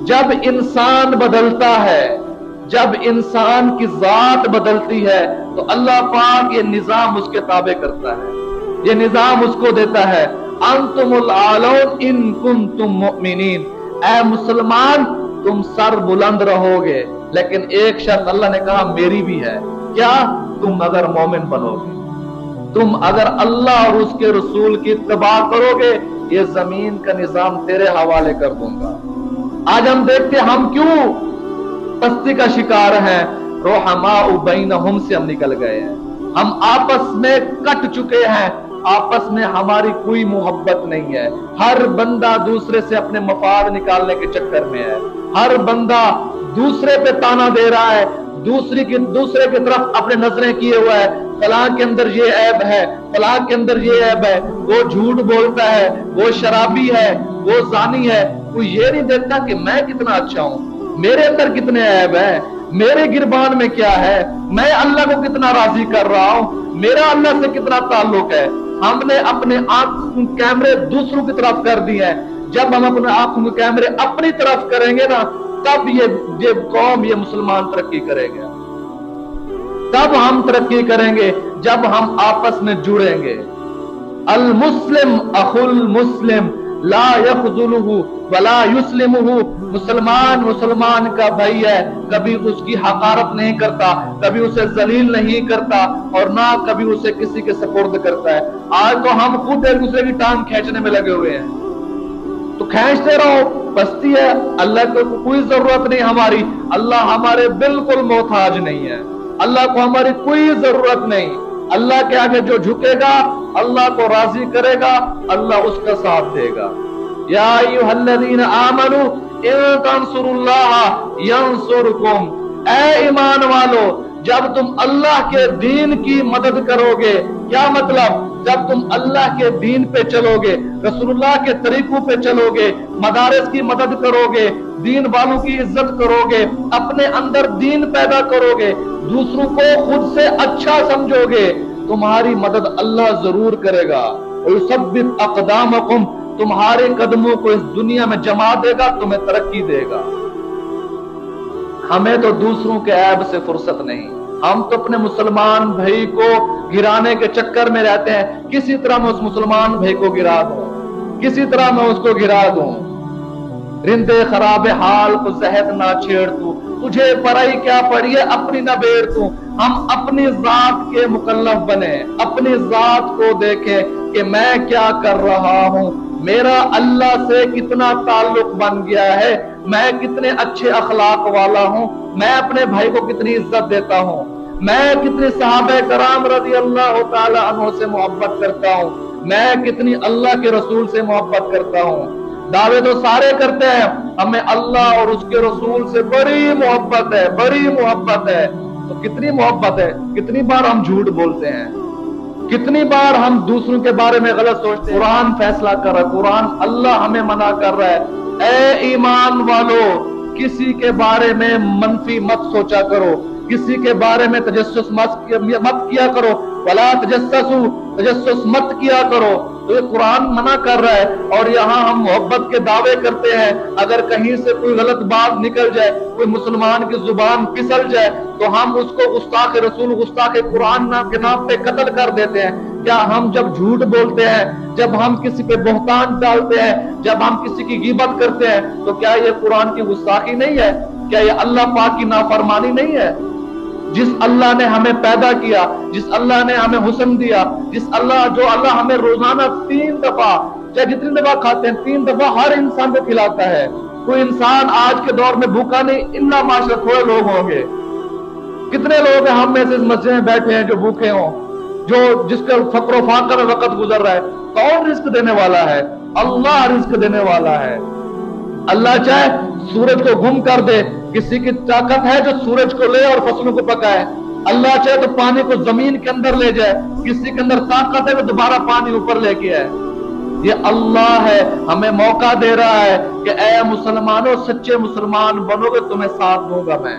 جب انسان بدلتا ہے، جب انسان کی ذات بدلتی ہے تو اللہ پاک یہ نظام اس کے تابع کرتا ہے، یہ نظام اس کو دیتا ہے۔ انتم العالون ان کنتم مؤمنین، اے مسلمان تم سر بلند رہو گے، لیکن ایک شرط اللہ نے کہا میری بھی ہے، کیا؟ تم اگر مومن بنو گے، تم اگر اللہ اور اس کے رسول کی اتباع کرو گے، یہ زمین کا نظام تیرے حوالے کر دوں گا۔ آج ہم دیکھتے ہم کیوں پستی کا شکار ہیں، رحماء بینہم سے ہم نکل گئے ہیں، ہم آپس میں کٹ چکے ہیں، آپس میں ہماری کوئی محبت نہیں ہے، ہر بندہ دوسرے سے اپنے مفاد نکالنے کے چکر میں ہے، ہر بندہ دوسرے پہ تانا دے رہا ہے، دوسرے کی طرف اپنے نظریں کیے ہوا ہے، فلاں کے اندر یہ عیب ہے، فلاں کے اندر یہ عیب ہے، وہ جھوٹ بولتا ہے، وہ شرابی ہے، وہ زانی ہے، کوئی یہ نہیں دیکھتا کہ میں کتنا اچھا ہوں، میرے اندر کتنے عیب ہیں، میرے گربان میں کیا ہے، میں اللہ کو کتنا راضی کر رہا ہوں، میرا اللہ سے کتنا تعلق ہے۔ ہم نے اپنے آنکھوں کیمرے دوسروں کی طرف کر دیے ہیں، جب ہم اپنے آنکھوں کے کیمرے اپنی طرف کریں گے نا، تب یہ قوم، یہ مسلمان ترقی کرے گا، تب ہم ترقی کریں گے جب ہم آپس میں جڑیں گے۔ المسلم اخو المسلم لا یخذلہ ولا یسلمہ، مسلمان کا بھائی ہے، کبھی اس کی حقارت نہیں کرتا، کبھی اسے ذلیل نہیں کرتا، اور نہ کبھی اسے کسی کے سپرد کرتا ہے۔ آج تو ہم خود ایک دوسرے کی ٹانگ کھینچنے میں لگے ہوئے ہیں، تو کھینچتے رہو، پستی ہے، اللہ کو کوئی ضرورت نہیں ہماری، اللہ ہمارے بالکل محتاج نہیں ہے، اللہ کو ہماری کوئی ضرورت نہیں، اللہ کے آگے جو جھکے گا اللہ کو راضی کرے گا، اللہ اس کا ساتھ دے گا۔ یا ایھا الذین آمنوا ان تنصروا اللہ ینصرکم، اے ایمان والو جب تم اللہ کے دین کی مدد کرو گے، کیا مطلب؟ جب تم اللہ کے دین پہ چلو گے، رسول اللہ کے طریقوں پہ چلو گے، مدارس کی مدد کرو گے، دین والوں کی عزت کرو گے، اپنے اندر دین پیدا کرو گے، دوسروں کو خود سے اچھا سمجھو گے، تمہاری مدد اللہ ضرور کرے گا۔ وَيُثَبِّتْ أَقْدَامَكُمْ، تمہارے قدموں کو اس دنیا میں جما دے گا، تمہیں ترقی دے گا۔ ہمیں تو دوسروں کے عیب سے فرصت نہیں، ہم تو اپنے مسلمان بھائی کو گرانے کے چکر میں رہتے ہیں، کسی طرح میں اس مسلمان بھائی کو گرا دوں، کسی طرح میں اس کو گرا دوں۔ رندے خراب حال کو زہد نہ چھیڑ تو، تجھے پرائی کیا پڑی ہے اپنی نہ بیڑ تو۔ ہم اپنی ذات کے مکلف بنے، اپنی ذات کو دیکھیں کہ میں کیا کر رہا ہوں، میرا اللہ سے کتنا تعلق بن گیا ہے، میں کتنے اچھے اخلاق والا ہوں، میں اپنے بھائی کو کتنی عزت دیتا ہوں، میں کتنی صحابہ کرام رضی اللہ تعالی عنہ سے محبت کرتا ہوں، میں کتنی اللہ کے رسول سے محبت کرتا ہوں۔ دعوے تو سارے کرتے ہیں، ہمیں اللہ اور اس کے رسول سے بڑی محبت ہے، بڑی محبت ہے، تو کتنی محبت ہے، کتنی بار ہم جھوٹ بولتے ہیں، کتنی بار ہم دوسروں کے بارے میں غلط سوچتے ہیں۔ قرآن فیصلہ کر رہا ہے، قرآن اللہ ہمیں منع کر رہا ہے، اے ایمان والو کسی کے بارے میں منفی مت سوچا کرو، کسی کے بارے میں تجسس مت کیا کرو، ولا تجسسوا، تجسس مت کیا کرو، تو یہ قرآن منع کر رہا ہے۔ اور یہاں ہم محبت کے دعوے کرتے ہیں، اگر کہیں سے کوئی غلط بات نکل جائے، کوئی مسلمان کی زبان پھسل جائے تو ہم اس کو گستاخ رسول، گستاخ قرآن کے نام پہ قتل کر دیتے ہیں۔ کیا ہم جب جھوٹ بولتے ہیں، جب ہم کسی پہ بہتان ڈالتے ہیں، جب ہم کسی کی غیبت کرتے ہیں، تو کیا یہ قرآن کی گستاخی نہیں ہے؟ کیا یہ اللہ پاک کی نافرمانی نہیں ہے؟ جس اللہ نے ہمیں پیدا کیا، جس اللہ نے ہمیں حسن دیا، جو اللہ ہمیں روزانہ 3 دفعہ، چاہے جتنی دفعہ کھاتے ہیں 3 دفعہ ہر انسان کو کھلاتا ہے، کوئی انسان آج کے دور میں بھوکا نہیں، الا ماشاءاللہ تھوڑے لوگ ہوں گے۔ کتنے لوگ ہیں ہم میں سے اس مسجد میں بیٹھے ہیں جو بھوکے ہوں، جس کا فقر و فاقہ میں وقت گزر رہا ہے؟ کون رزق دینے والا ہے؟ اللہ رزق دینے والا ہے۔ اللہ چاہے سورج کو گم کر دے، کسی کی طاقت ہے جو سورج کو لے اور فصلوں کو پکائے، اللہ چاہے تو پانی کو زمین کے اندر لے جائے، کسی کے اندر طاقت ہے وہ دوبارہ پانی اوپر لے کے آئے۔ یہ اللہ ہے، ہمیں موقع دے رہا ہے کہ اے مسلمانوں سچے مسلمان بنو گے تمہیں ساتھ دوں گا میں،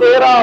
13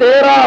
13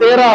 13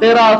13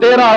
13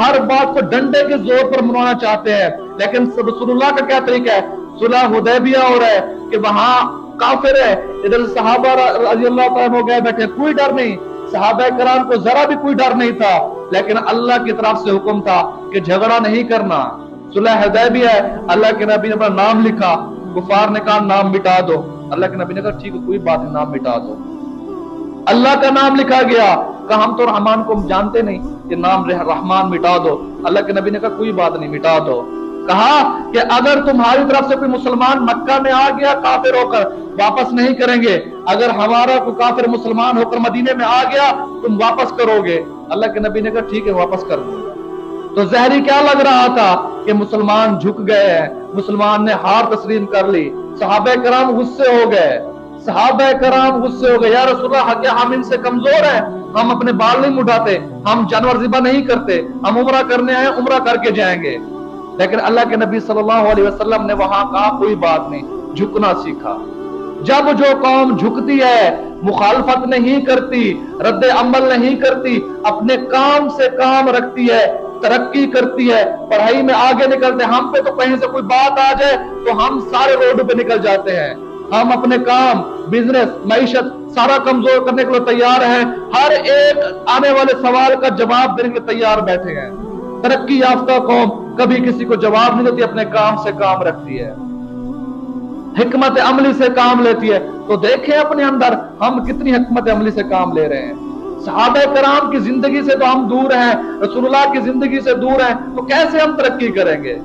ہر بات کو ڈنڈے کے زور پر منوانا چاہتے ہیں، لیکن رسول اللہ کا کیا طریقہ ہے؟ صلح حدیبیہ ہو رہا ہے کہ وہاں کافر ہے، ادھر صحابہ رضی اللہ تعالیٰ ہو گئے بیٹھے، کوئی ڈر نہیں، صحابہ کرام کو ذرا بھی کوئی ڈر نہیں تھا، لیکن اللہ کی طرف سے حکم تھا کہ جھگڑا نہیں کرنا۔ صلح حدیبیہ ہے، اللہ کے نبی نے اپنا نام لکھا، کفار نے کہا نام مٹا دو، اللہ کے نبی نے کہا ٹھیک ہے کوئی بات نہیں، نام مٹا دو۔ اللہ کا نام لکھا گیا، کہا ہم تو رحمان کو جانتے نہیں کہ نام رحمان مٹا دو، اللہ کے نبی نے کہا کوئی بات نہیں مٹا دو۔ کہا کہ اگر تمہاری طرف سے کوئی مسلمان مکہ میں آ گیا کافر ہو کر، واپس نہیں کریں گے، اگر ہمارا کوئی کافر مسلمان ہو کر مدینے میں آ گیا تم واپس کرو گے، اللہ کے نبی نے کہا ٹھیک ہے واپس کر دو۔ تو ظاہری کیا لگ رہا تھا کہ مسلمان جھک گئے ہیں، مسلمان نے ہار تسلیم کر لی، صحابہ کرام غصے ہو گئے، یا رسول اللہ کیا ہم ان سے کمزور ہیں؟ ہم اپنے بال نہیں مڈاتے، ہم جانور ذبح نہیں کرتے، ہم عمرہ کرنے آئے عمرہ کر کے جائیں گے۔ لیکن اللہ کے نبی صلی اللہ علیہ وسلم نے وہاں کہا کوئی بات نہیں، جھکنا سیکھا۔ جب جو قوم جھکتی ہے، مخالفت نہیں کرتی، رد عمل نہیں کرتی، اپنے کام سے کام رکھتی ہے، ترقی کرتی ہے، پڑھائی میں آگے نکلتے ہیں، ہم پہ تو کہیں سے کوئی بات آ جائے تو ہم سارے روڈ پہ نکل جاتے ہیں، ہم اپنے کام، بزنس، معیشت سارا کمزور کرنے کے لیے تیار ہیں، ہر ایک آنے والے سوال کا جواب دینے کے لیے تیار بیٹھے ہیں۔ ترقی یافتہ قوم کبھی کسی کو جواب نہیں دیتی، اپنے کام سے کام رکھتی ہے، حکمت عملی سے کام لیتی ہے۔ تو دیکھیں اپنے اندر ہم کتنی حکمت عملی سے کام لے رہے ہیں۔ صحابہ کرام کی زندگی سے تو ہم دور ہیں، رسول اللہ کی زندگی سے دور ہیں، تو کیسے ہم ترقی کریں گے؟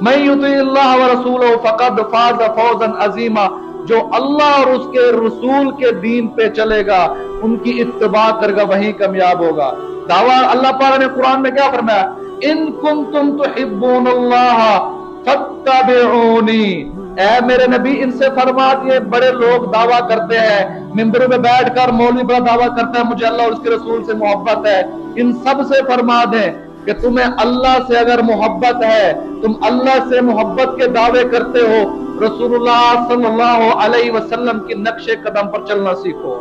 من یطیع اللہ ورسولہ فقد فاز فوزا عظیما، جو اللہ اور اس کے رسول کے دین پہ چلے گا، ان کی اتباع کرے گا، وہیں کامیاب ہوگا۔ دعویٰ اللہ پاک نے قرآن میں کیا فرمایا؟ ان کنتم تحبون اللہ فاتبعونی، اے میرے نبی ان سے فرما دیے، بڑے لوگ دعویٰ کرتے ہیں، ممبروں میں بیٹھ کر مولوی بڑا دعویٰ کرتا ہے مجھے اللہ اور اس کے رسول سے محبت ہے، ان سب سے فرما دیں کہ تمہیں اللہ سے اگر محبت ہے، تم اللہ سے محبت کے دعوے کرتے ہو، رسول اللہ صلی اللہ علیہ وسلم کی نقش قدم پر چلنا سیکھو،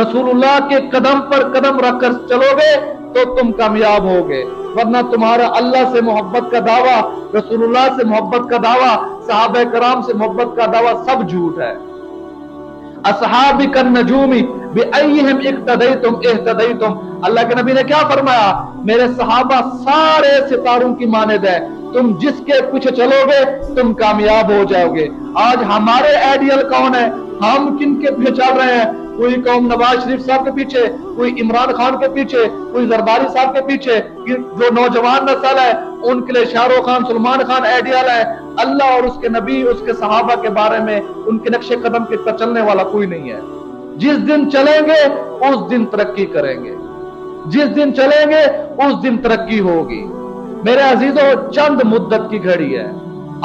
رسول اللہ کے قدم پر قدم رکھ کر چلو گے تو تم کامیاب ہوگے، ورنہ تمہارا اللہ سے محبت کا دعویٰ، رسول اللہ سے محبت کا دعویٰ، صحابہ کرام سے محبت کا دعویٰ سب جھوٹ ہے۔ اصحابی کالنجوم بأیہم اقتدیتم اہتدیتم، اللہ کے نبی نے کیا فرمایا؟ میرے صحابہ سارے ستاروں کی مانند ہے، تم جس کے پیچھے چلو گے تم کامیاب ہو جاؤ گے۔ آج ہمارے آئیڈیل کون ہے؟ ہم کن کے پیچھے چل رہے ہیں؟ کوئی قوم نواز شریف صاحب کے پیچھے، کوئی عمران خان کے پیچھے، کوئی زرباری صاحب کے پیچھے، جو نوجوان نسل ہے ان کے لیے شاہ رخ خان، سلمان خان آئیڈیل ہے۔ اللہ اور اس کے نبی، اس کے صحابہ کے بارے میں، ان کے نقش قدم کے پر چلنے والا کوئی نہیں ہے۔ جس دن چلیں گے اس دن ترقی کریں گے، جس دن چلیں گے اس دن ترقی ہوگی۔ میرے عزیزوں، چند مدت کی گھڑی ہے،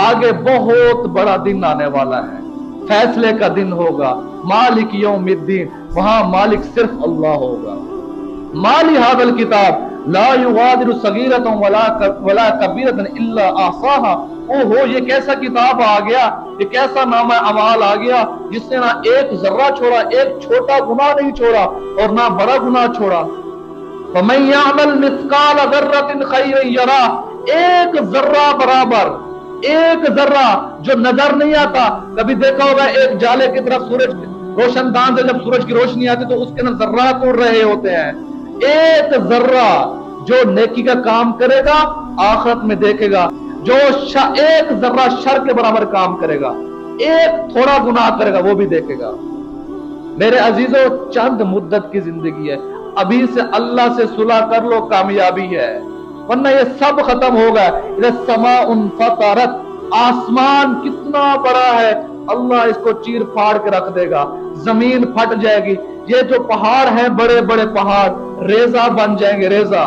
آگے بہت بڑا دن آنے والا ہے، فیصلے کا دن ہوگا، مالک یوم الدین، وہاں مالک صرف اللہ ہوگا۔ مالی ھذا الکتاب لا یغادر صغیرۃ ولا کبیرۃ الا احصاها، او ہو یہ کیسا کتاب آ گیا، یہ کیسا نامہ اعمال آ گیا جس نے نہ ایک ذرہ چھوڑا، ایک چھوٹا گناہ نہیں چھوڑا اور نہ بڑا گناہ چھوڑا۔ فَمَن يَعْمَلْ مِثْقَالَ ذَرَّةٍ خَيْرًا يَرَهُ، ایک ذرہ برابر، ایک ذرہ جو نظر نہیں آتا، کبھی دیکھا ہوگا ایک جالے کی طرف سورج روشن دان سے جب سورج کی روشنی آتی تو اس کے اندر ذرات اڑ رہے ہوتے ہیں، ایک ذرہ جو نیکی کا کام کرے گا آخرت میں دیکھے گا، جو ایک ذرہ شر کے برابر کام کرے گا، ایک تھوڑا گناہ کرے گا وہ بھی دیکھے گا۔ میرے عزیزوں، چند مدت کی زندگی ہے، ابھی سے اللہ سے صلح کر لو، کامیابی ہے، ورنہ یہ سب ختم ہوگا۔ السماء انفطرت، آسمان کتنا بڑا ہے، اللہ اس کو چیر پھاڑ کے رکھ دے گا، زمین پھٹ جائے گی، یہ جو پہاڑ ہیں بڑے بڑے پہاڑ ریزہ بن جائیں گے، ریزہ۔